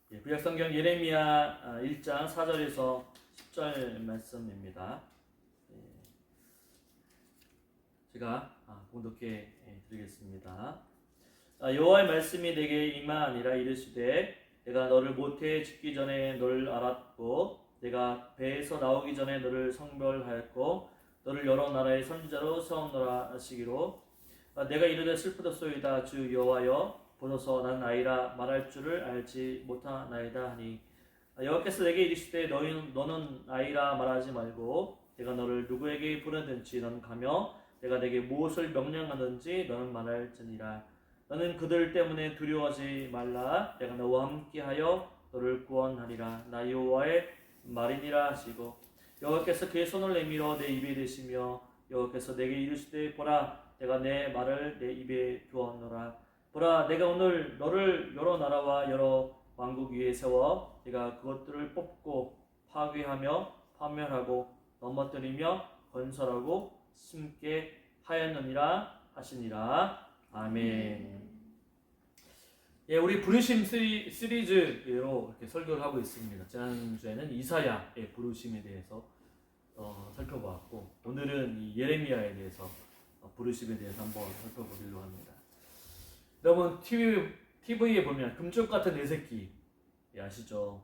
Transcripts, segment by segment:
구약성경 예레미야 1장 4절에서 10절 말씀입니다. 제가 봉독해 드리겠습니다. 여호와의 말씀이 내게 임하니라. 이르시되 내가 너를 모태에 짓기 전에 너를 알았고 내가 배에서 나오기 전에 너를 성별하였고 너를 여러 나라의 선지자로 세웠노라 하시기로 내가 이르되 슬프도소이다. 주 여호와여 보소서 나는 아이라 말할 줄을 알지 못하나이다 하니 여호와께서 내게 이르시되 너는 아이라 말하지 말고 내가 너를 누구에게 보내든지 너는 가며 내가 내게 무엇을 명령하든지 너는 말할지니라. 너는 그들 때문에 두려워하지 말라. 내가 너와 함께하여 너를 구원하리라. 나 여호와의 말이니라 하시고 여호와께서 그의 손을 내밀어 내 입에 대시며 여호와께서 내게 이르시되 보라 내가 내 말을 내 입에 두었노라. 보라 내가 오늘 너를 여러 나라와 여러 왕국 위에 세워 네가 그것들을 뽑고 파괴하며 파멸하고 넘어뜨리며 건설하고 심게 하였느니라 하시니라. 아멘. 우리 부르심 시리즈로 이렇게 설교를 하고 있습니다. 지난주에는 이사야의 부르심에 대해서 살펴보았고 오늘은 이 예레미야에 대해서 부르심에 대해서 한번 살펴보기로 합니다. 여러분 TV에 보면 금쪽 같은 내 새끼 아시죠?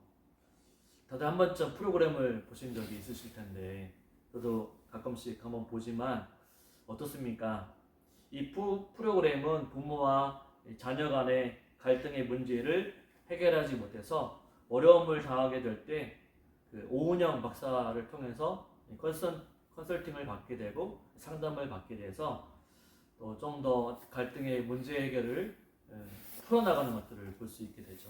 다들 한 번쯤 프로그램을 보신 적이 있으실 텐데 저도 가끔씩 한번 보지만 어떻습니까? 이 프로그램은 부모와 자녀 간의 갈등의 문제를 해결하지 못해서 어려움을 당하게 될 때 그 오은영 박사를 통해서 컨설팅을 받게 되고 상담을 받게 돼서 또 좀 더 갈등의 문제 해결을 풀어나가는 것들을 볼 수 있게 되죠.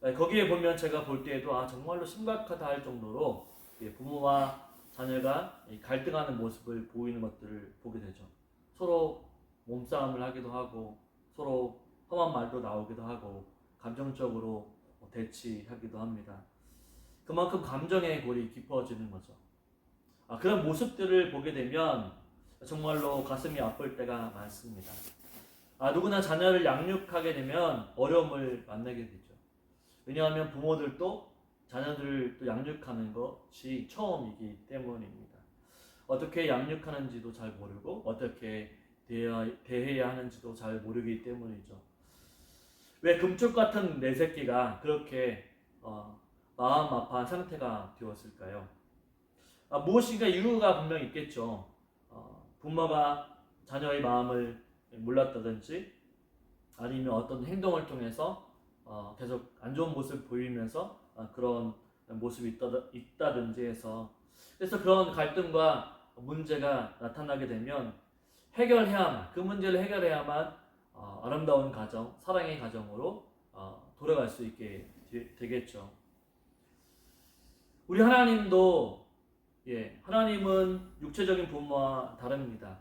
거기에 보면 제가 볼 때에도 정말로 심각하다 할 정도로 부모와 자녀가 갈등하는 모습을 보이는 것들을 보게 되죠. 서로 몸싸움을 하기도 하고 서로 험한 말도 나오기도 하고 감정적으로 대치하기도 합니다. 그만큼 감정의 골이 깊어지는 거죠. 그런 모습들을 보게 되면 정말로 가슴이 아플 때가 많습니다. 누구나 자녀를 양육하게 되면 어려움을 만나게 되죠. 왜냐하면 부모들도 자녀들을 또 양육하는 것이 처음이기 때문입니다. 어떻게 양육하는지도 잘 모르고 어떻게 대해야 하는지도 잘 모르기 때문이죠. 왜 금쪽 같은 내 새끼가 그렇게 마음 아파한 상태가 되었을까요? 무엇인가 이유가 분명히 있겠죠. 부모가 자녀의 마음을 몰랐다든지 아니면 어떤 행동을 통해서 계속 안 좋은 모습을 보이면서 그런 모습이 있다든지 해서 그래서 그런 갈등과 문제가 나타나게 되면 그 문제를 해결해야만 아름다운 가정, 사랑의 가정으로 돌아갈 수 있게 되겠죠. 우리 하나님도 하나님은 육체적인 부모와 다릅니다.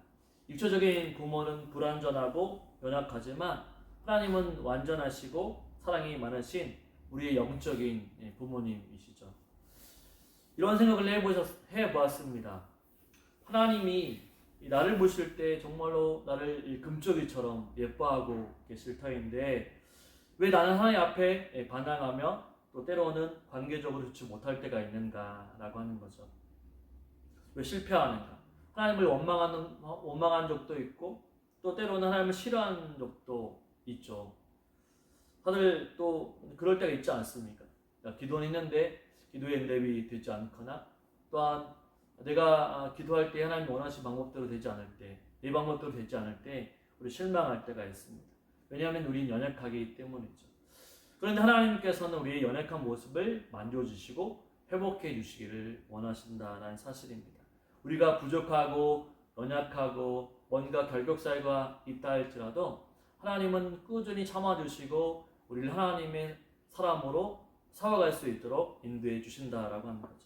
육체적인 부모는 불완전하고 연약하지만 하나님은 완전하시고 사랑이 많으신 우리의 영적인 부모님이시죠. 이런 생각을 해보았습니다. 하나님이 나를 보실 때 정말로 나를 금쪽이처럼 예뻐하고 계실 터인데 왜 나는 하나님 앞에 반항하며 또 때로는 관계적으로 좋지 못할 때가 있는가라고 하는 거죠. 왜 실패하는가? 하나님을 원망한 적도 있고 또 때로는 하나님을 싫어하는 적도 있죠. 다들 또 그럴 때가 있지 않습니까? 기도는 했는데 기도의 응답이 되지 않거나 또한 내가 기도할 때 하나님 원하시는 방법대로 되지 않을 때, 내 방법대로 되지 않을 때 우리 실망할 때가 있습니다. 왜냐하면 우리는 연약하기 때문이죠. 그런데 하나님께서는 우리의 연약한 모습을 만져주시고 회복해 주시기를 원하신다는 사실입니다. 우리가 부족하고 연약하고 뭔가 결격사유가 있다 할지라도 하나님은 꾸준히 참아주시고 우리를 하나님의 사람으로 살아갈 수 있도록 인도해 주신다라고 하는 거죠.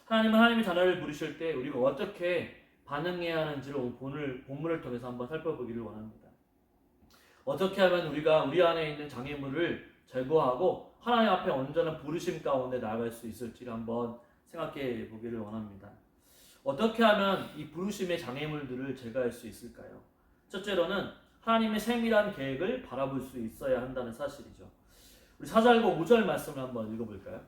하나님은 하나님의 자녀를 부르실 때 우리가 어떻게 반응해야 하는지를 오늘 본문을 통해서 한번 살펴보기를 원합니다. 어떻게 하면 우리가 우리 안에 있는 장애물을 제거하고 하나님 앞에 온전한 부르심 가운데 나아갈 수 있을지를 한번 생각해 보기를 원합니다. 어떻게 하면 이 부르심의 장애물들을 제거할 수 있을까요? 첫째로는 하나님의 세밀한 계획을 바라볼 수 있어야 한다는 사실이죠. 우리 4절과 5절 말씀을 한번 읽어볼까요?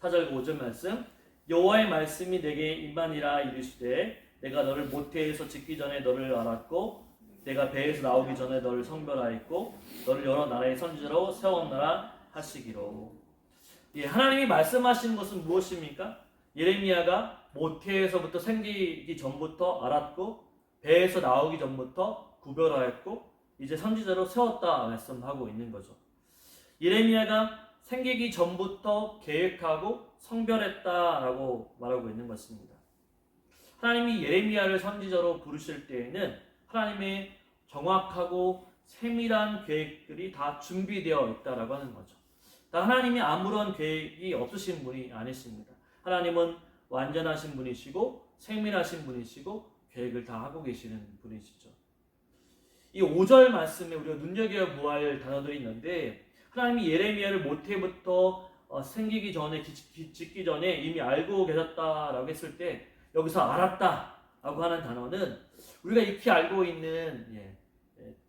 4절과 5절 말씀. 여호와의 말씀이 내게 임하니라 이르시되 내가 너를 모태에서 짓기 전에 너를 알았고 내가 배에서 나오기 전에 너를 성별하였고 너를 여러 나라의 선지자로 세웠노라 하시기로. 예, 하나님이 말씀하시는 것은 무엇입니까? 예레미야가 모태에서부터 생기기 전부터 알았고 배에서 나오기 전부터 구별하였고 이제 선지자로 세웠다 말씀하고 있는 거죠. 예레미야가 생기기 전부터 계획하고 성별했다라고 말하고 있는 것입니다. 하나님이 예레미야를 선지자로 부르실 때에는 하나님의 정확하고 세밀한 계획들이 다 준비되어 있다라고 하는 거죠. 하나님이 아무런 계획이 없으신 분이 아니십니다. 하나님은 완전하신 분이시고 세밀하신 분이시고 계획을 다 하고 계시는 분이시죠. 이 5절 말씀에 우리가 눈여겨보아야 할 단어들이 있는데 하나님이 예레미야를 모태부터 생기기 전에 짓기 전에 이미 알고 계셨다라고 했을 때 여기서 알았다라고 하는 단어는 우리가 익히 알고 있는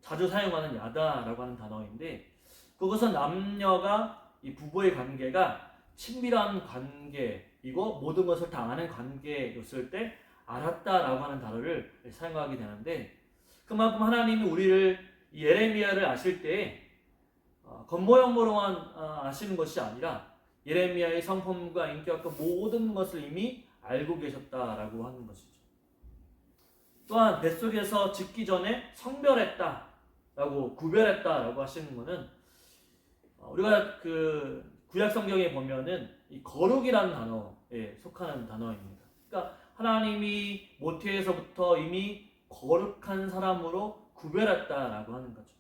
자주 사용하는 야다라고 하는 단어인데 그것은 남녀가 이 부부의 관계가 친밀한 관계이고 모든 것을 다 아는 관계였을 때 알았다라고 하는 단어를 사용하게 되는데 그만큼 하나님이 우리를 예레미야를 아실 때 겉모형으로만 아시는 것이 아니라 예레미야의 성품과 인격과 모든 것을 이미 알고 계셨다라고 하는 것이죠. 또한 뱃속에서 짓기 전에 성별했다라고 구별했다라고 하시는 것은 우리가 그 구약 성경에 보면은 이 거룩이라는 단어에 속하는 단어입니다. 그러니까 하나님이 모태에서부터 이미 거룩한 사람으로 구별했다라고 하는 거죠.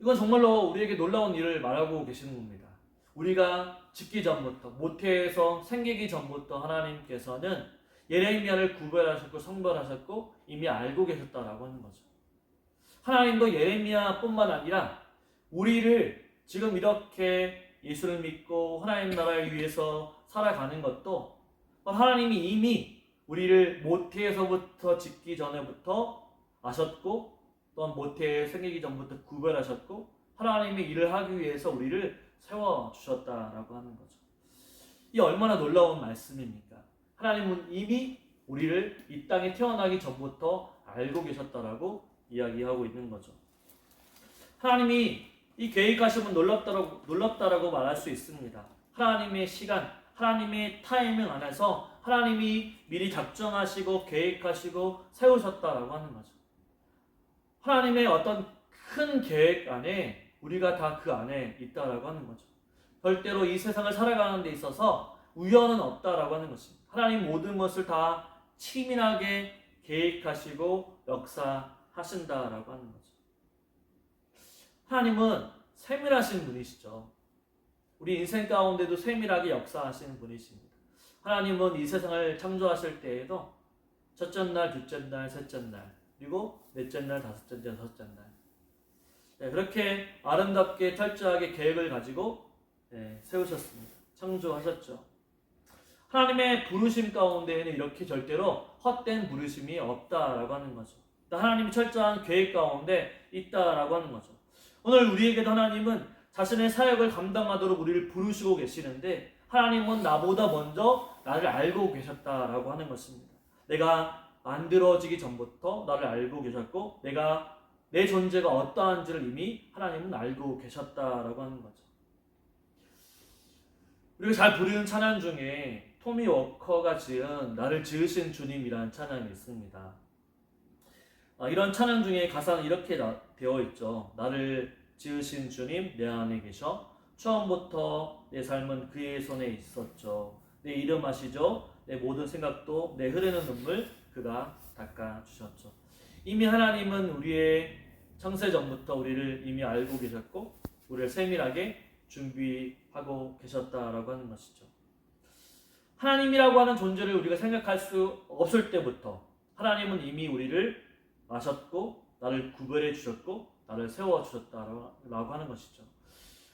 이건 정말로 우리에게 놀라운 일을 말하고 계시는 겁니다. 우리가 짓기 전부터 모태에서 생기기 전부터 하나님께서는 예레미야를 구별하셨고 성별하셨고 이미 알고 계셨다라고 하는 거죠. 하나님도 예레미야뿐만 아니라 우리를 지금 이렇게 예수를 믿고 하나님 나라를 위해서 살아가는 것도 하나님이 이미 우리를 모태에서부터 짓기 전에부터 아셨고 또한 모태에 생기기 전부터 구별하셨고 하나님의 일을 하기 위해서 우리를 세워주셨다라고 하는 거죠. 이 얼마나 놀라운 말씀입니까? 하나님은 이미 우리를 이 땅에 태어나기 전부터 알고 계셨다라고 이야기하고 있는 거죠. 하나님이 이 계획하심은 놀랍다라고 말할 수 있습니다. 하나님의 시간, 하나님의 타이밍 안에서 하나님이 미리 작정하시고 계획하시고 세우셨다라고 하는 거죠. 하나님의 어떤 큰 계획 안에 우리가 다 그 안에 있다라고 하는 거죠. 절대로 이 세상을 살아가는 데 있어서 우연은 없다라고 하는 것입니다. 하나님 모든 것을 다 치밀하게 계획하시고 역사하신다라고 하는 거죠. 하나님은 세밀하신 분이시죠. 우리 인생 가운데도 세밀하게 역사하시는 분이십니다. 하나님은 이 세상을 창조하실 때에도 첫째 날, 둘째 날, 셋째 날, 그리고 넷째 날, 다섯째 날, 여섯째 날 그렇게 아름답게 철저하게 계획을 가지고 세우셨습니다. 창조하셨죠. 하나님의 부르심 가운데에는 이렇게 절대로 헛된 부르심이 없다라고 하는 거죠. 하나님이 철저한 계획 가운데 있다라고 하는 거죠. 오늘 우리에게도 하나님은 자신의 사역을 감당하도록 우리를 부르시고 계시는데 하나님은 나보다 먼저 나를 알고 계셨다라고 하는 것입니다. 내가 만들어지기 전부터 나를 알고 계셨고 내가 내 존재가 어떠한지를 이미 하나님은 알고 계셨다라고 하는 거죠. 우리가 잘 부르는 찬양 중에 토미 워커가 지은 나를 지으신 주님이라는 찬양이 있습니다. 이런 찬양 중에 가사는 이렇게 되어 있죠. 나를 지으신 주님 내 안에 계셔 처음부터 내 삶은 그의 손에 있었죠. 내 이름 아시죠? 내 모든 생각도 내 흐르는 눈물 그가 닦아주셨죠. 이미 하나님은 우리의 창세전부터 우리를 이미 알고 계셨고 우리를 세밀하게 준비하고 계셨다라고 하는 것이죠. 하나님이라고 하는 존재를 우리가 생각할 수 없을 때부터 하나님은 이미 우리를 아셨고 나를 구별해 주셨고 나를 세워 주셨다라고 하는 것이죠.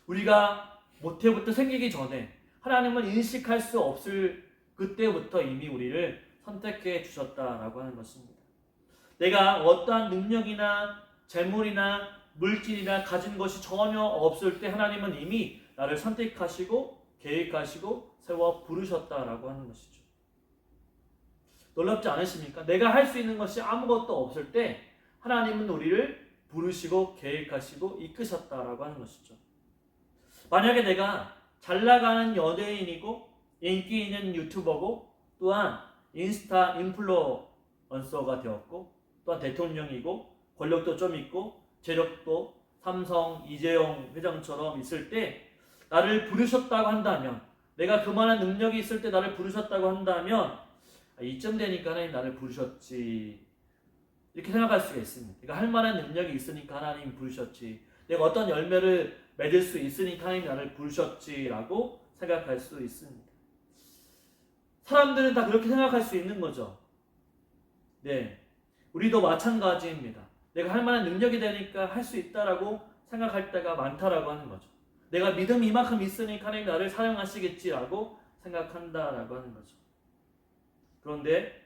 우리가 모태부터 생기기 전에 하나님은 인식할 수 없을 그때부터 이미 우리를 선택해 주셨다라고 하는 것입니다. 내가 어떠한 능력이나 재물이나 물질이나 가진 것이 전혀 없을 때 하나님은 이미 나를 선택하시고 계획하시고 세워 부르셨다라고 하는 것이죠. 놀랍지 않으십니까? 내가 할 수 있는 것이 아무것도 없을 때 하나님은 우리를 부르시고 계획하시고 이끄셨다라고 하는 것이죠. 만약에 내가 잘 나가는 연예인이고 인기 있는 유튜버고 또한 인스타 인플루언서가 되었고 또한 대통령이고 권력도 좀 있고 재력도 삼성 이재용 회장처럼 있을 때 나를 부르셨다고 한다면, 내가 그만한 능력이 있을 때 나를 부르셨다고 한다면 이쯤 되니까 하나님 나를 부르셨지 이렇게 생각할 수가 있습니다. 내가 할 만한 능력이 있으니까 하나님 부르셨지, 내가 어떤 열매를 맺을 수 있으니까 하나님 나를 부르셨지라고 생각할 수 있습니다. 사람들은 다 그렇게 생각할 수 있는 거죠. 네, 우리도 마찬가지입니다. 내가 할 만한 능력이 되니까 할 수 있다라고 생각할 때가 많다라고 하는 거죠. 내가 믿음이 이만큼 있으니까 하나님 나를 사용하시겠지라고 생각한다라고 하는 거죠. 그런데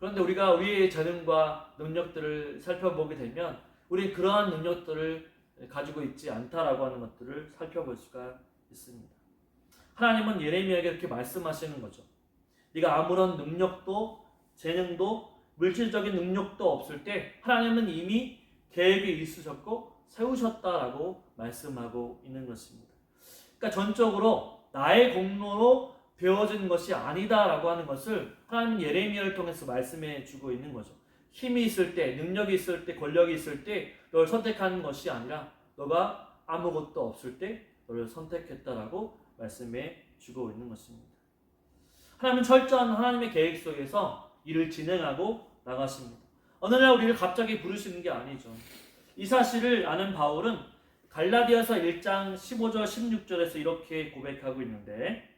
우리가 우리의 재능과 능력들을 살펴보게 되면 우리 그러한 능력들을 가지고 있지 않다라고 하는 것들을 살펴볼 수가 있습니다. 하나님은 예레미야에게 이렇게 말씀하시는 거죠. 네가 아무런 능력도 재능도 물질적인 능력도 없을 때 하나님은 이미 계획이 있으셨고 세우셨다라고 말씀하고 있는 것입니다. 그러니까 전적으로 나의 공로로 되어진 것이 아니다라고 하는 것을 하나님은 예레미야를 통해서 말씀해 주고 있는 거죠. 힘이 있을 때, 능력이 있을 때, 권력이 있을 때 너를 선택하는 것이 아니라 너가 아무것도 없을 때 너를 선택했다라고 말씀해 주고 있는 것입니다. 하나님은 철저한 하나님의 계획 속에서 일을 진행하고 나가십니다. 어느 날 우리를 갑자기 부르시는 게 아니죠. 이 사실을 아는 바울은 갈라디아서 1장 15절 16절에서 이렇게 고백하고 있는데,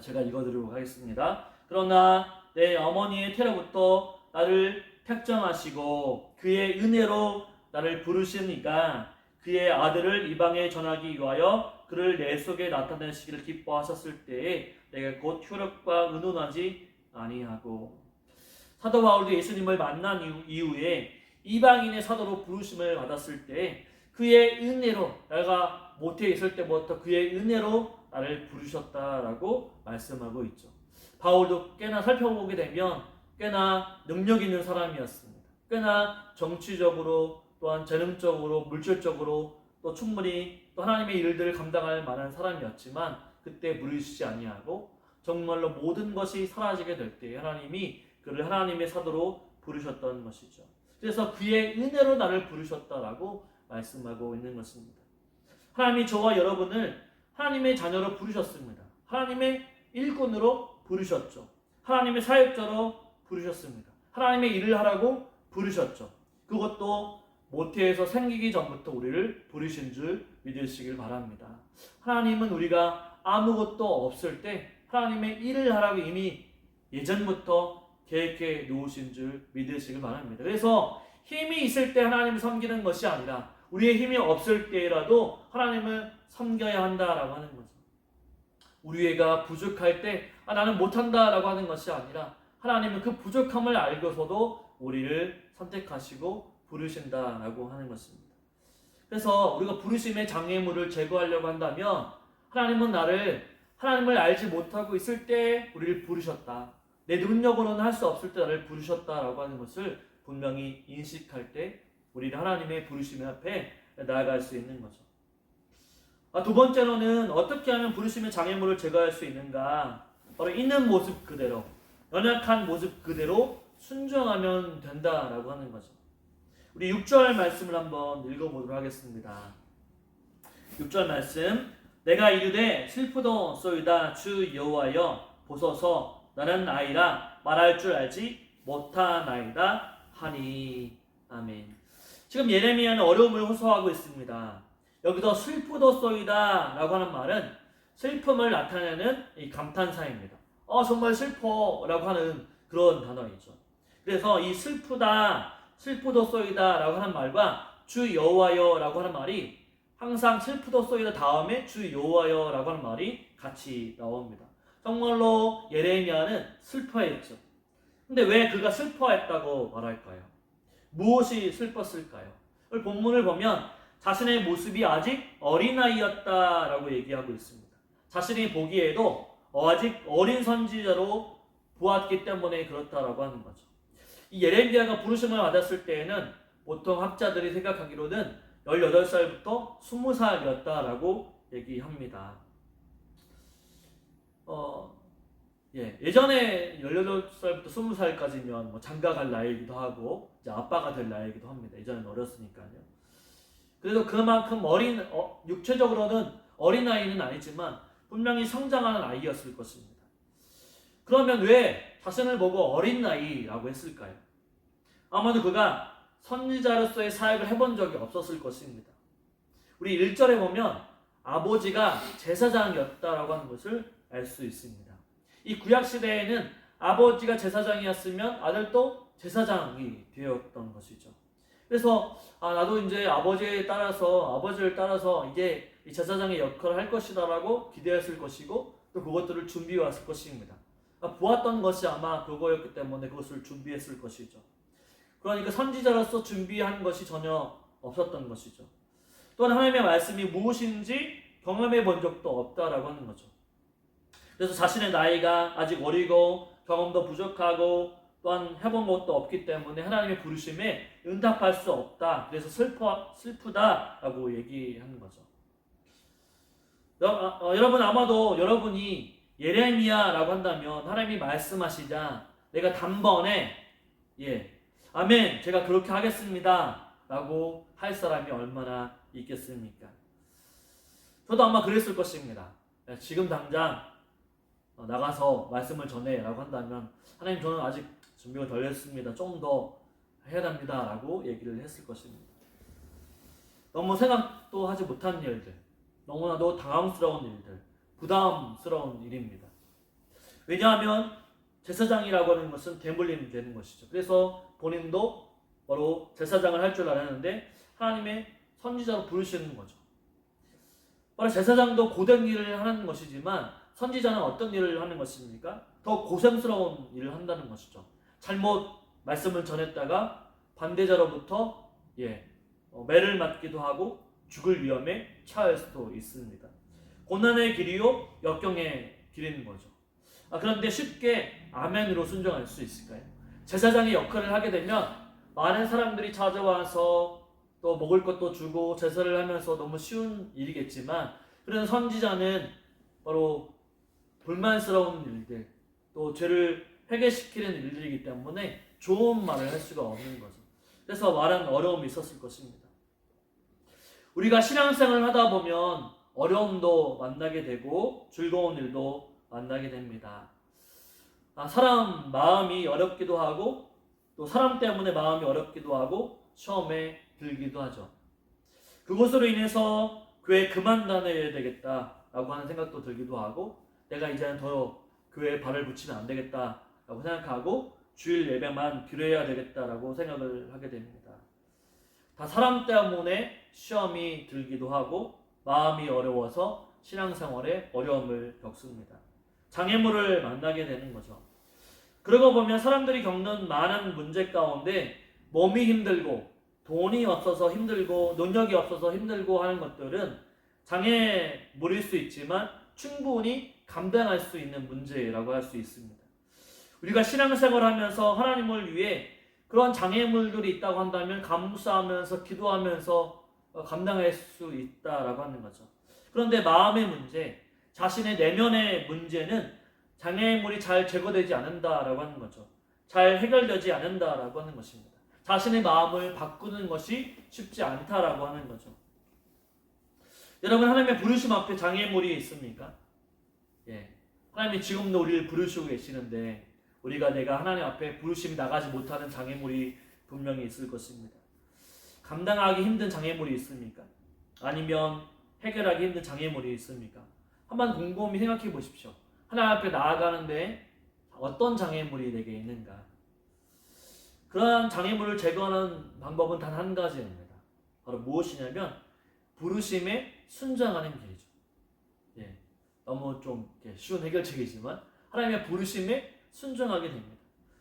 제가 읽어드리도록 하겠습니다. 그러나 내 어머니의 태로부터 나를 택정하시고 그의 은혜로 나를 부르시니까 그의 아들을 이방에 전하기 위하여 그를 내 속에 나타내시기를 기뻐하셨을 때에 내가 곧 효력과 의논하지 아니하고. 사도 바울도 예수님을 만난 이후에 이방인의 사도로 부르심을 받았을 때 그의 은혜로, 내가 모태에 있을 때부터 그의 은혜로 나를 부르셨다라고 말씀하고 있죠. 바울도 꽤나 살펴보게 되면 꽤나 능력 있는 사람이었습니다. 꽤나 정치적으로 또한 재능적으로 물질적으로 또 충분히 또 하나님의 일들을 감당할 만한 사람이었지만 그때 부르시지 아니하고 정말로 모든 것이 사라지게 될 때 하나님이 그를 하나님의 사도로 부르셨던 것이죠. 그래서 그의 은혜로 나를 부르셨다라고 말씀하고 있는 것입니다. 하나님이 저와 여러분을 하나님의 자녀로 부르셨습니다. 하나님의 일꾼으로 부르셨죠. 하나님의 사역자로 부르셨습니다. 하나님의 일을 하라고 부르셨죠. 그것도 모태에서 생기기 전부터 우리를 부르신 줄 믿으시길 바랍니다. 하나님은 우리가 아무것도 없을 때 하나님의 일을 하라고 이미 예전부터 계획해 놓으신 줄 믿으시길 바랍니다. 그래서 힘이 있을 때 하나님을 섬기는 것이 아니라 우리의 힘이 없을 때라도 하나님을 섬겨야 한다라고 하는 거죠. 우리가 부족할 때 나는 못한다라고 하는 것이 아니라 하나님은 그 부족함을 알고서도 우리를 선택하시고 부르신다라고 하는 것입니다. 그래서 우리가 부르심의 장애물을 제거하려고 한다면 하나님을 알지 못하고 있을 때 우리를 부르셨다. 내 능력으로는 할 수 없을 때 나를 부르셨다라고 하는 것을 분명히 인식할 때 우리는 하나님의 부르심 앞에 나아갈 수 있는 거죠. 두 번째로는 어떻게 하면 부르심의 장애물을 제거할 수 있는가? 바로 있는 모습 그대로, 연약한 모습 그대로 순종하면 된다라고 하는 거죠. 우리 6절 말씀을 한번 읽어보도록 하겠습니다. 6절 말씀, 내가 이르되 슬프도소이다 주 여호와여 보소서 나는 아이라 말할 줄 알지 못하나이다 하니. 아멘. 지금 예레미야는 어려움을 호소하고 있습니다. 여기서 슬프도소이다 라고 하는 말은 슬픔을 나타내는 이 감탄사입니다. 정말 슬퍼 라고 하는 그런 단어이죠. 그래서 이 슬프도소이다 라고 하는 말과 주 여호와여 라고 하는 말이 항상 슬프도소이다 다음에 주 여호와여 라고 하는 말이 같이 나옵니다. 정말로 예레미야는 슬퍼했죠. 근데 왜 그가 슬퍼했다고 말할까요? 무엇이 슬펐을까요? 오늘 본문을 보면 자신의 모습이 아직 어린아이였다라고 얘기하고 있습니다. 자신이 보기에도 아직 어린 선지자로 보았기 때문에 그렇다라고 하는 거죠. 이 예레미야가 부르심을 받았을 때에는 보통 학자들이 생각하기로는 18살부터 20살이었다라고 얘기합니다. 예전에 18살부터 20살까지면 뭐 장가 갈 나이이기도 하고 이제 아빠가 될 나이이기도 합니다. 예전에는 어렸으니까요. 그래서 그만큼 육체적으로는 어린아이는 아니지만 분명히 성장하는 아이였을 것입니다. 그러면 왜 자신을 보고 어린아이라고 했을까요? 아마도 그가 선지자로서의 사역을 해본 적이 없었을 것입니다. 우리 1절에 보면 아버지가 제사장이었다라고 하는 것을 알 수 있습니다. 이 구약시대에는 아버지가 제사장이었으면 아들도 제사장이 되었던 것이죠. 그래서 나도 이제 아버지를 따라서 이제 이 제사장의 역할을 할 것이다라고 기대했을 것이고 또 그것들을 준비해 왔을 것입니다. 보았던 것이 아마 그거였기 때문에 그것을 준비했을 것이죠. 그러니까 선지자로서 준비한 것이 전혀 없었던 것이죠. 또한 하나님의 말씀이 무엇인지 경험해 본 적도 없다라고 하는 거죠. 그래서 자신의 나이가 아직 어리고 경험도 부족하고 또한 해본 것도 없기 때문에 하나님의 부르심에 응답할 수 없다. 그래서 슬프다라고 얘기하는 거죠. 여러분 아마도 여러분이 예레미야라고 한다면 하나님이 말씀하시자 내가 단번에 아멘 제가 그렇게 하겠습니다 라고 할 사람이 얼마나 있겠습니까? 저도 아마 그랬을 것입니다. 지금 당장 나가서 말씀을 전해 라고 한다면 하나님 저는 아직 준비가 덜 됐습니다. 좀 더 해야 됩니다 라고 얘기를 했을 것입니다. 너무 생각도 하지 못한 일들, 너무나도 당황스러운 일들, 부담스러운 일입니다. 왜냐하면 제사장이라고 하는 것은 대물림이 되는 것이죠. 그래서 본인도 바로 제사장을 할 줄 알았는데 하나님의 선지자로 부르시는 거죠. 바로 제사장도 고된 일을 하는 것이지만 선지자는 어떤 일을 하는 것입니까? 더 고생스러운 일을 한다는 것이죠. 잘못 말씀을 전했다가 반대자로부터 매를 맞기도 하고 죽을 위험에 처할 수도 있습니다. 고난의 길이요 역경의 길인 거죠. 그런데 쉽게 아멘으로 순종할 수 있을까요? 제사장의 역할을 하게 되면 많은 사람들이 찾아와서 또 먹을 것도 주고 제사를 하면서 너무 쉬운 일이겠지만 그런 선지자는 바로 불만스러운 일들 또 죄를 회개시키는 일들이기 때문에 좋은 말을 할 수가 없는 거죠. 그래서 말은 어려움이 있었을 것입니다. 우리가 신앙생활을 하다 보면 어려움도 만나게 되고 즐거운 일도 만나게 됩니다. 사람 마음이 어렵기도 하고 또 사람 때문에 마음이 어렵기도 하고 시험에 들기도 하죠. 그것으로 인해서 교회 그만 다녀야 되겠다라고 하는 생각도 들기도 하고 내가 이제는 더 교회에 발을 붙이면 안 되겠다라고 생각하고 주일 예배만 드려야 되겠다라고 생각을 하게 됩니다. 다 사람 때문에 시험이 들기도 하고 마음이 어려워서 신앙생활에 어려움을 겪습니다. 장애물을 만나게 되는 거죠. 그러고 보면 사람들이 겪는 많은 문제 가운데 몸이 힘들고 돈이 없어서 힘들고 능력이 없어서 힘들고 하는 것들은 장애물일 수 있지만 충분히 감당할 수 있는 문제라고 할 수 있습니다. 우리가 신앙생활을 하면서 하나님을 위해 그런 장애물들이 있다고 한다면 감사하면서 기도하면서 감당할 수 있다라고 하는 거죠. 그런데 마음의 문제, 자신의 내면의 문제는 장애물이 잘 제거되지 않는다라고 하는 거죠. 잘 해결되지 않는다라고 하는 것입니다. 자신의 마음을 바꾸는 것이 쉽지 않다라고 하는 거죠. 여러분 하나님의 부르심 앞에 장애물이 있습니까? 하나님이 지금도 우리를 부르시고 계시는데 내가 하나님 앞에 부르심이 나가지 못하는 장애물이 분명히 있을 것입니다. 감당하기 힘든 장애물이 있습니까? 아니면 해결하기 힘든 장애물이 있습니까? 한번 곰곰이 생각해 보십시오. 하나님 앞에 나아가는데 어떤 장애물이 내게 있는가? 그러한 장애물을 제거하는 방법은 단 한 가지입니다. 바로 무엇이냐면 부르심에 순종하는 길이죠. 너무 좀 쉬운 해결책이지만 하나님의 부르심에 순종하게 됩니다.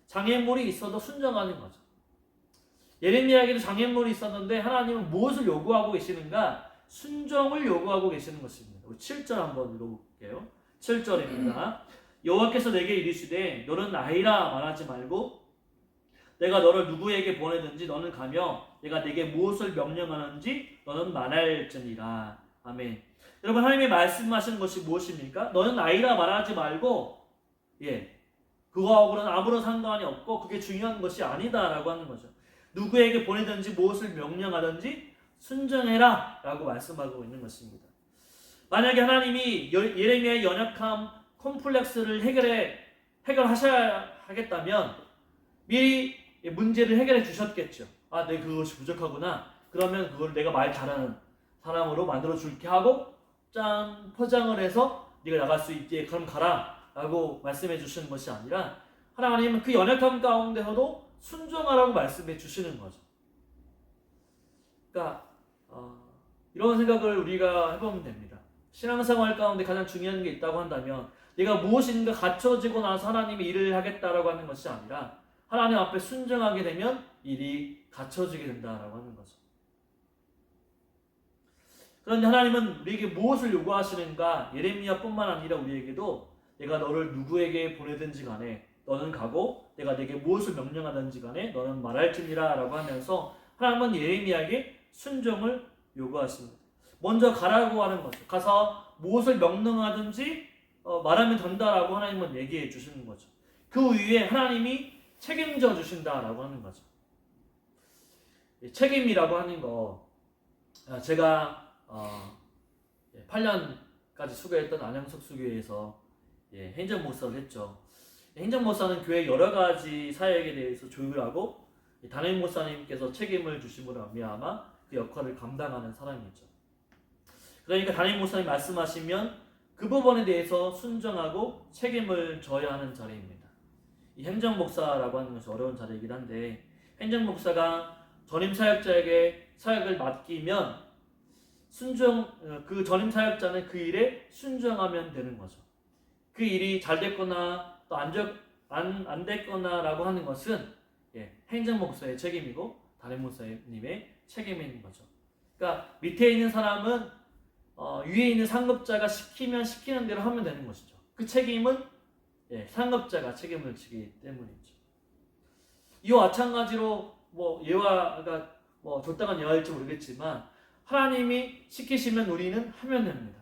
장애물이 있어도 순종하는 거죠. 예레미야에게도 장애물이 있었는데 하나님은 무엇을 요구하고 계시는가? 순종을 요구하고 계시는 것입니다. 7절 한번 읽어볼게요. 7절입니다. 여호와께서 내게 이르시되 너는 아이라 말하지 말고 내가 너를 누구에게 보내든지 너는 가며 내가 내게 무엇을 명령하는지 너는 말할지니라. 아멘. 여러분, 하나님이 말씀하신 것이 무엇입니까? 너는 아이라 말하지 말고 그거하고는 아무런 상관이 없고 그게 중요한 것이 아니다라고 하는 거죠. 누구에게 보내든지 무엇을 명령하든지 순종해라 라고 말씀하고 있는 것입니다. 만약에 하나님이 예레미야의 연약함, 콤플렉스를 해결하셔야 하겠다면 미리 문제를 해결해 주셨겠죠. 아, 내 그것이 부족하구나. 그러면 그걸 내가 말 잘하는 사람으로 만들어 줄게 하고 짠 포장을 해서 네가 나갈 수 있게 그럼 가라 라고 말씀해 주시는 것이 아니라 하나님은 그 연약함 가운데서도 순종하라고 말씀해 주시는 거죠. 그러니까 이런 생각을 우리가 해보면 됩니다. 신앙생활 가운데 가장 중요한 게 있다고 한다면 내가 무엇인가 갖춰지고 나서 하나님이 일을 하겠다라고 하는 것이 아니라 하나님 앞에 순종하게 되면 일이 갖춰지게 된다라고 하는 거죠. 그런데 하나님은 우리에게 무엇을 요구하시는가? 예레미야뿐만 아니라 우리에게도 내가 너를 누구에게 보내든지 간에 너는 가고 내가 내게 무엇을 명령하든지 간에 너는 말할지니라 라고 하면서 하나님은 예레미야에게 순종을 요구하십니다. 먼저 가라고 하는 거죠. 가서 무엇을 명령하든지 말하면 된다라고 하나님은 얘기해 주시는 거죠. 그 위에 하나님이 책임져 주신다라고 하는 거죠. 책임이라고 하는 거 제가 8년까지 수고했던 안양석 수교회에서 행정목사를 했죠. 행정목사는 교회 여러 가지 사역에 대해서 조율하고 담임 목사님께서 책임을 주심으로 말미암아 그 역할을 감당하는 사람이죠. 그러니까 담임 목사님 말씀하시면 그 부분에 대해서 순종하고 책임을 져야 하는 자리입니다. 이 행정목사라고 하는 것이 어려운 자리이긴 한데 행정목사가 전임 사역자에게 사역을 맡기면 그 전임 사역자는 그 일에 순종하면 되는 거죠. 그 일이 잘 됐거나 또 안 됐거나라고 하는 것은 행정목사의 책임이고 담임 목사님의 책임인 거죠. 그러니까 밑에 있는 사람은 위에 있는 상급자가 시키면 시키는 대로 하면 되는 것이죠. 그 책임은 상급자가 책임을 지기 때문이죠. 이와 마찬가지로 예화가 적당한 예화일지 모르겠지만 하나님이 시키시면 우리는 하면 됩니다.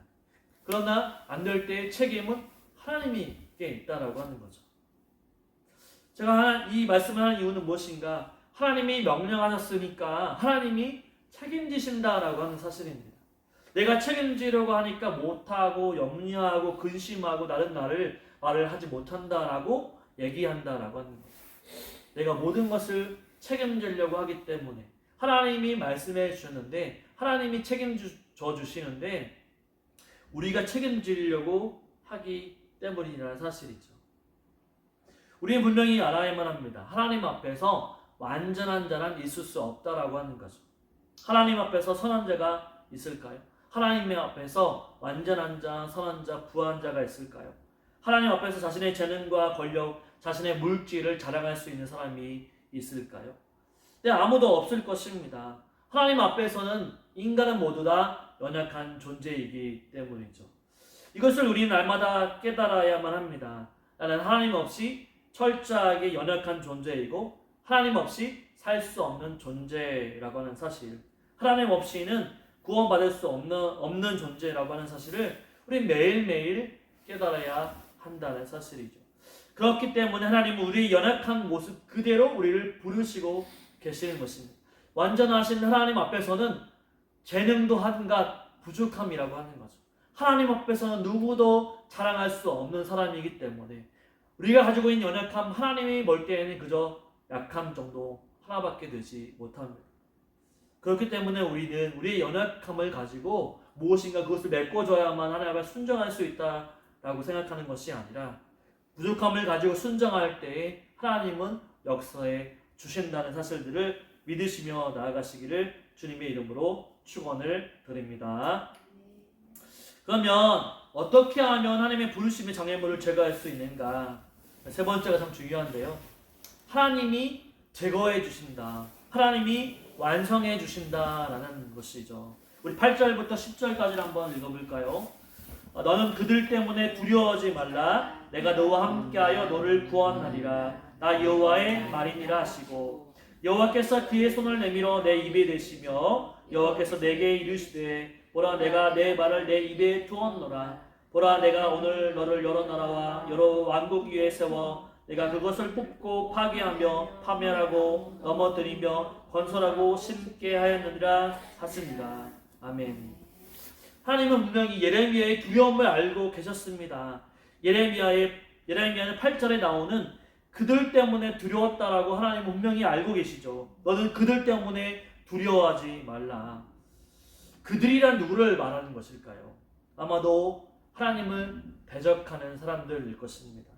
그러나 안 될 때의 책임은 하나님께 있다라고 하는 거죠. 제가 이 말씀을 하는 이유는 무엇인가? 하나님이 명령하셨으니까 하나님이 책임지신다라고 하는 사실입니다. 내가 책임지려고 하니까 못하고 염려하고 근심하고 나는 말을 하지 못한다라고 얘기한다라고 하는 거죠. 내가 모든 것을 책임지려고 하기 때문에 하나님이 말씀해 주셨는데 하나님이 책임져 주시는데 우리가 책임지려고 하기 때문이라는 사실이죠. 우리는 분명히 알아야만 합니다. 하나님 앞에서 완전한 자는 있을 수 없다라고 하는 거죠. 하나님 앞에서 선한 자가 있을까요? 하나님 앞에서 완전한 자, 선한 자, 부한 자가 있을까요? 하나님 앞에서 자신의 재능과 권력, 자신의 물질을 자랑할 수 있는 사람이 있을까요? 네, 아무도 없을 것입니다. 하나님 앞에서는 인간은 모두 다 연약한 존재이기 때문이죠. 이것을 우리는 날마다 깨달아야만 합니다. 나는 하나님 없이 철저하게 연약한 존재이고 하나님 없이 살 수 없는 존재라고 하는 사실, 하나님 없이는 구원받을 수 없는 존재라고 하는 사실을 우리 매일매일 깨달아야 한다는 사실이죠. 그렇기 때문에 하나님은 우리의 연약한 모습 그대로 우리를 부르시고 계시는 것입니다. 완전하신 하나님 앞에서는 재능도 한갓 부족함이라고 하는 거죠. 하나님 앞에서는 누구도 자랑할 수 없는 사람이기 때문에 우리가 가지고 있는 연약함, 하나님이 볼 때에는 그저 약함 정도 하나밖에 되지 못합니다. 그렇기 때문에 우리는 우리의 연약함을 가지고 무엇인가 그것을 메꿔줘야만 하나님 앞에 순종할 수 있다라고 생각하는 것이 아니라 부족함을 가지고 순종할 때에 하나님은 역사에 주신다는 사실들을 믿으시며 나아가시기를 주님의 이름으로 축원을 드립니다. 그러면 어떻게 하면 하나님의 부르심의 장애물을 제거할 수 있는가? 세 번째가 참 중요한데요. 하나님이 제거해 주신다. 하나님이 완성해 주신다라는 것이죠. 우리 8절부터 10절까지를 한번 읽어볼까요? 너는 그들 때문에 두려워하지 말라. 내가 너와 함께하여 너를 구원하리라. 나 여호와의 말이니라 하시고, 여호와께서 그의 손을 내밀어 내 입에 대시며 여호와께서 내게 이르시되, 보라 내가 내 말을 내 입에 두었노라. 보라 내가 오늘 너를 여러 나라와 여러 왕국 위에 세워 내가 그것을 뽑고 파괴하며 파멸하고 넘어뜨리며 건설하고 심게 하였느니라 하십니다. 아멘. 하나님은 분명히 예레미야의 두려움을 알고 계셨습니다. 예레미야는 8절에 나오는 그들 때문에 두려웠다라고 하나님은 분명히 알고 계시죠. 너는 그들 때문에 두려워하지 말라. 그들이란 누구를 말하는 것일까요? 아마도 하나님을 대적하는 사람들일 것입니다.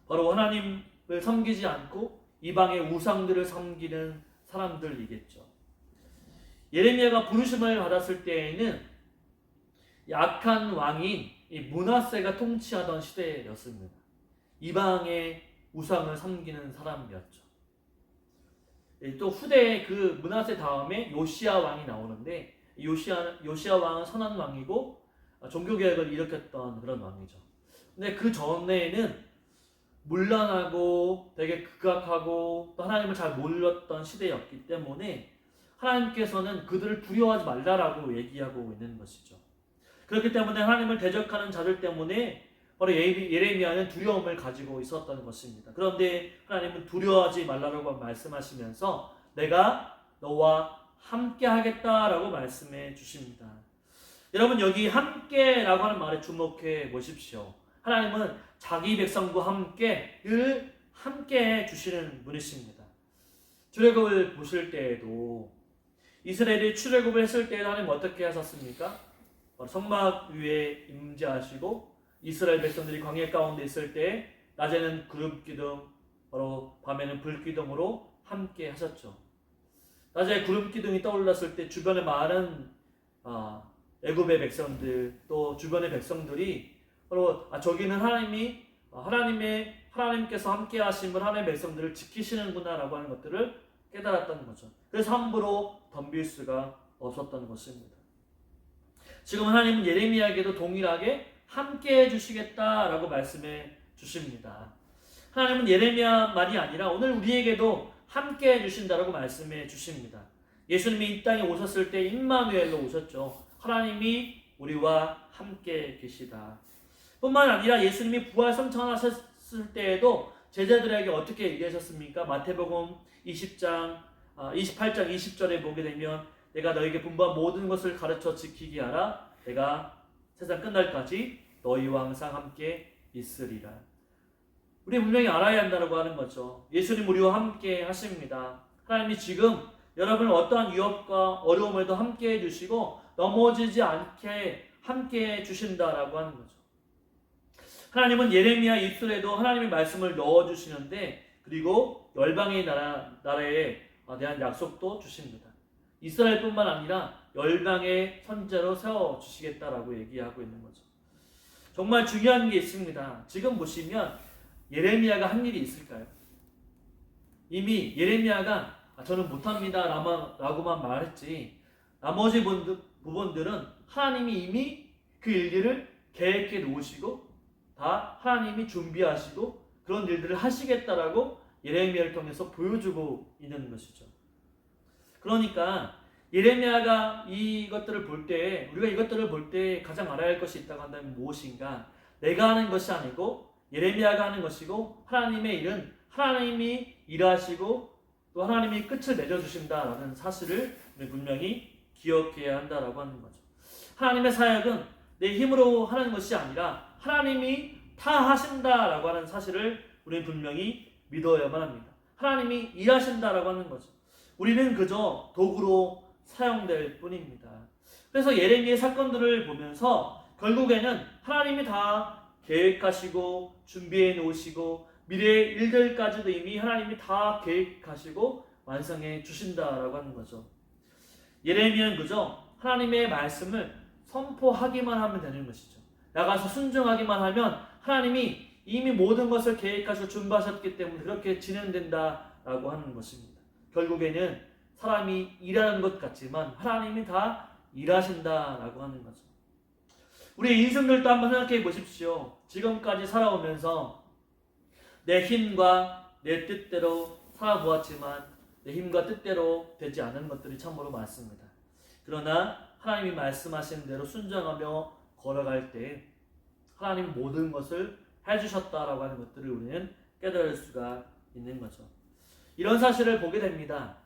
바로 하나님을 섬기지 않고 이방의 우상들을 섬기는 사람들이겠죠. 예레미야가 부르심을 받았을 때에는 악한 왕인 이 므낫세가 통치하던 시대였습니다. 이방의 우상을 섬기는 사람이었죠. 또 후대에 그 므낫세 다음에 요시야 왕이 나오는데, 요시야 왕은 선한 왕이고 종교개혁을 일으켰던 그런 왕이죠. 근데 그 전에는 문란하고 되게 극악하고 또 하나님을 잘 몰랐던 시대였기 때문에 하나님께서는 그들을 두려워하지 말라라고 얘기하고 있는 것이죠. 그렇기 때문에 하나님을 대적하는 자들 때문에 바로 예레미야는 두려움을 가지고 있었던 것입니다. 그런데 하나님은 두려워하지 말라라고 말씀하시면서 내가 너와 함께 하겠다라고 말씀해 주십니다. 여러분, 여기 함께라고 하는 말에 주목해 보십시오. 하나님은 자기 백성과 함께 해 주시는 분이십니다. 출애굽을 보실 때에도 이스라엘이 출애굽을 했을 때에도 하나님 어떻게 하셨습니까? 성막 위에 임재하시고 이스라엘 백성들이 광야 가운데 있을 때 낮에는 그룹 기둥, 바로 밤에는 불 기둥으로 함께 하셨죠. 낮에 구름 기둥이 떠올랐을 때 주변에 많은 애굽의 백성들, 또 주변의 백성들이 바로 저기는 하나님께서 함께 하심을 하나님의 백성들을 지키시는구나라고 하는 것들을 깨달았다는 거죠. 그래서 함부로 덤빌 수가 없었던 것입니다. 지금 하나님은 예레미야에게도 동일하게 함께 해주시겠다라고 말씀해 주십니다. 하나님은 예레미야만이 아니라 오늘 우리에게도 함께 해주신다라고 말씀해 주십니다. 예수님이 이 땅에 오셨을 때 임마누엘로 오셨죠. 하나님이 우리와 함께 계시다. 뿐만 아니라 예수님이 부활 승천하셨을 때에도 제자들에게 어떻게 얘기하셨습니까? 마태복음 28장 20절에 보게 되면 내가 너에게 분부한 모든 것을 가르쳐 지키게 하라. 내가 세상 끝날까지 너희와 항상 함께 있으리라. 우리 분명히 알아야 한다고 하는 거죠. 예수님 우리와 함께 하십니다. 하나님이 지금 여러분을 어떠한 위협과 어려움에도 함께 해주시고 넘어지지 않게 함께 해주신다라고 하는 거죠. 하나님은 예레미야 입술에도 하나님의 말씀을 넣어주시는데, 그리고 열방의 나라에 대한 약속도 주십니다. 이스라엘뿐만 아니라 열방의 선지자로 세워주시겠다라고 얘기하고 있는 거죠. 정말 중요한 게 있습니다. 지금 보시면 예레미야가 한 일이 있을까요? 이미 예레미야가 저는 못합니다 라고만 말했지, 나머지 부분들은 하나님이 이미 그 일들을 계획해 놓으시고 다 하나님이 준비하시고 그런 일들을 하시겠다라고 예레미야를 통해서 보여주고 있는 것이죠. 그러니까 예레미야가 이것들을 볼 때, 우리가 이것들을 볼 때 가장 알아야 할 것이 있다고 한다면 무엇인가? 내가 하는 것이 아니고 예레미야가 하는 것이고, 하나님의 일은 하나님이 일하시고 또 하나님이 끝을 맺어주신다라는 사실을 우리 분명히 기억해야 한다라고 하는 거죠. 하나님의 사역은 내 힘으로 하는 것이 아니라 하나님이 다 하신다라고 하는 사실을 우리는 분명히 믿어야만 합니다. 하나님이 일하신다라고 하는 거죠. 우리는 그저 도구로 사용될 뿐입니다. 그래서 예레미야의 사건들을 보면서 결국에는 하나님이 다 계획하시고 준비해 놓으시고 미래의 일들까지도 이미 하나님이 다 계획하시고 완성해 주신다라고 하는 거죠. 예레미야는 그저 하나님의 말씀을 선포하기만 하면 되는 것이죠. 나가서 순종하기만 하면 하나님이 이미 모든 것을 계획하시고 준비하셨기 때문에 그렇게 진행된다라고 하는 것입니다. 결국에는 사람이 일하는 것 같지만 하나님이 다 일하신다라고 하는 거죠. 우리 인생들도 한번 생각해 보십시오. 지금까지 살아오면서 내 힘과 내 뜻대로 살아보았지만 내 힘과 뜻대로 되지 않은 것들이 참으로 많습니다. 그러나 하나님이 말씀하신 대로 순종하며 걸어갈 때 하나님 모든 것을 해주셨다라고 하는 것들을 우리는 깨달을 수가 있는 거죠. 이런 사실을 보게 됩니다.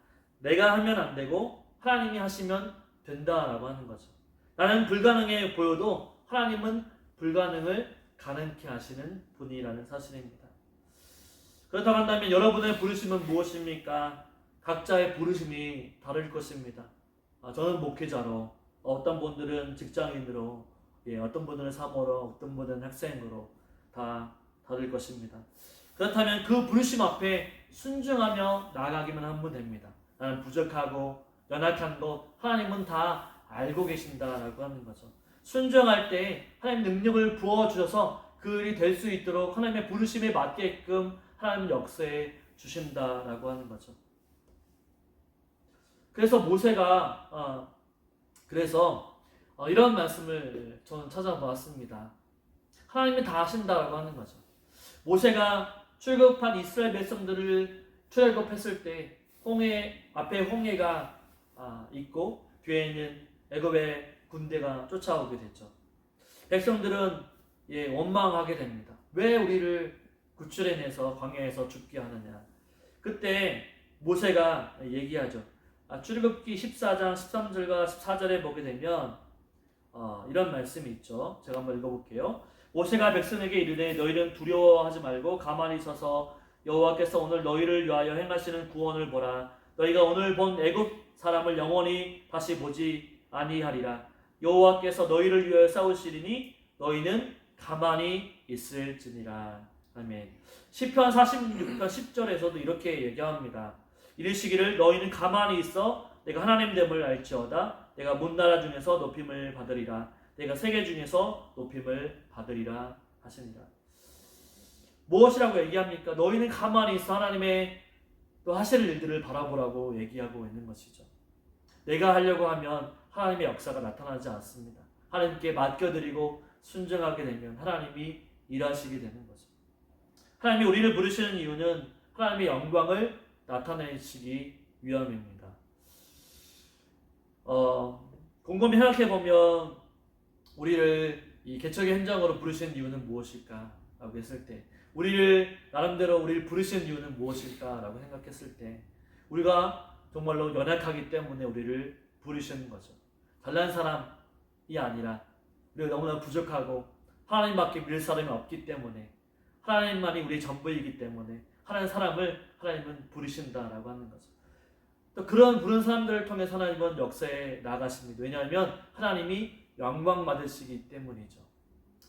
내가 하면 안 되고 하나님이 하시면 된다라고 하는 거죠. 나는 불가능해 보여도 하나님은 불가능을 가능케 하시는 분이라는 사실입니다. 그렇다고 한다면 여러분의 부르심은 무엇입니까? 각자의 부르심이 다를 것입니다. 저는 목회자로, 어떤 분들은 직장인으로, 어떤 분들은 사모로, 어떤 분들은 학생으로 다 다를 것입니다. 그렇다면 그 부르심 앞에 순종하며 나아가기만 하면 됩니다. 나는 부족하고 연약한 것 하나님은 다 알고 계신다라고 하는 거죠. 순종할 때 하나님 능력을 부어주셔서 그 일이 될 수 있도록 하나님의 부르심에 맞게끔 하나님 역사해 주신다라고 하는 거죠. 그래서 모세가 이런 말씀을 저는 찾아보았습니다. 하나님이 다 하신다라고 하는 거죠. 모세가 출애굽한 이스라엘 백성들을 출애굽했을 때 앞에 홍해가 있고 뒤에는 애굽의 군대가 쫓아오게 됐죠. 백성들은 원망하게 됩니다. 왜 우리를 구출해내서 광야에서 죽게 하느냐. 그때 모세가 얘기하죠. 출애굽기 14장 13절과 14절에 보게 되면 이런 말씀이 있죠. 제가 한번 읽어볼게요. 모세가 백성에게 이르되 너희는 두려워하지 말고 가만히 서서 여호와께서 오늘 너희를 위하여 행하시는 구원을 보라. 너희가 오늘 본 애굽 사람을 영원히 다시 보지 아니하리라. 여호와께서 너희를 위하여 싸우시리니 너희는 가만히 있을지니라. 아멘. 시편 46편 10절에서도 이렇게 얘기합니다. 이르시기를 너희는 가만히 있어 내가 하나님 됨을 알지어다. 내가 문나라 중에서 높임을 받으리라. 내가 세계 중에서 높임을 받으리라 하시니라. 무엇이라고 얘기합니까? 너희는 가만히 있어 하나님의 또 하실 일들을 바라보라고 얘기하고 있는 것이죠. 내가 하려고 하면 하나님의 역사가 나타나지 않습니다. 하나님께 맡겨드리고 순종하게 되면 하나님이 일하시게 되는 거죠. 하나님이 우리를 부르시는 이유는 하나님의 영광을 나타내시기 위함입니다. 곰곰이 생각해보면 우리를 이 개척의 현장으로 부르시는 이유는 무엇일까? 라고 했을 때 우리를 부르시는 이유는 무엇일까? 라고 생각했을 때 우리가 정말로 연약하기 때문에 우리를 부르시는 거죠. 잘난 사람이 아니라 우리가 너무나 부족하고 하나님밖에 믿을 사람이 없기 때문에 하나님만이 우리의 전부이기 때문에 하나님은 부르신다라고 하는 거죠. 또 그런 부른 사람들을 통해서 하나님은 역사에 나가십니다. 왜냐하면 하나님이 영광 받으시기 때문이죠.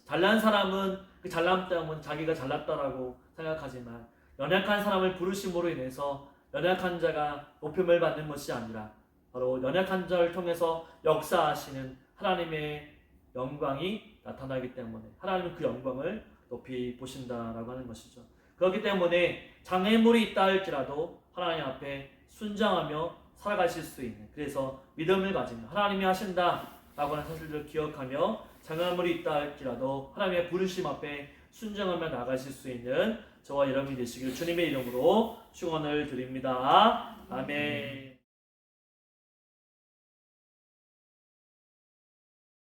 잘난 사람은 그 잘남 때문에 자기가 잘났다라고 생각하지만 연약한 사람을 부르심으로 인해서 연약한 자가 높임을 받는 것이 아니라 바로 연약한 자를 통해서 역사하시는 하나님의 영광이 나타나기 때문에 하나님은 그 영광을 높이 보신다라고 하는 것이죠. 그렇기 때문에 장애물이 있다 할지라도 하나님 앞에 순종하며 살아가실 수 있는, 그래서 믿음을 가지며 하나님이 하신다라고 하는 사실을 기억하며 장애물이 있다 할지라도 하나님의 부르심 앞에 순종하며 나가실 수 있는 저와 여러분이 되시길 주님의 이름으로 축원을 드립니다. 아멘.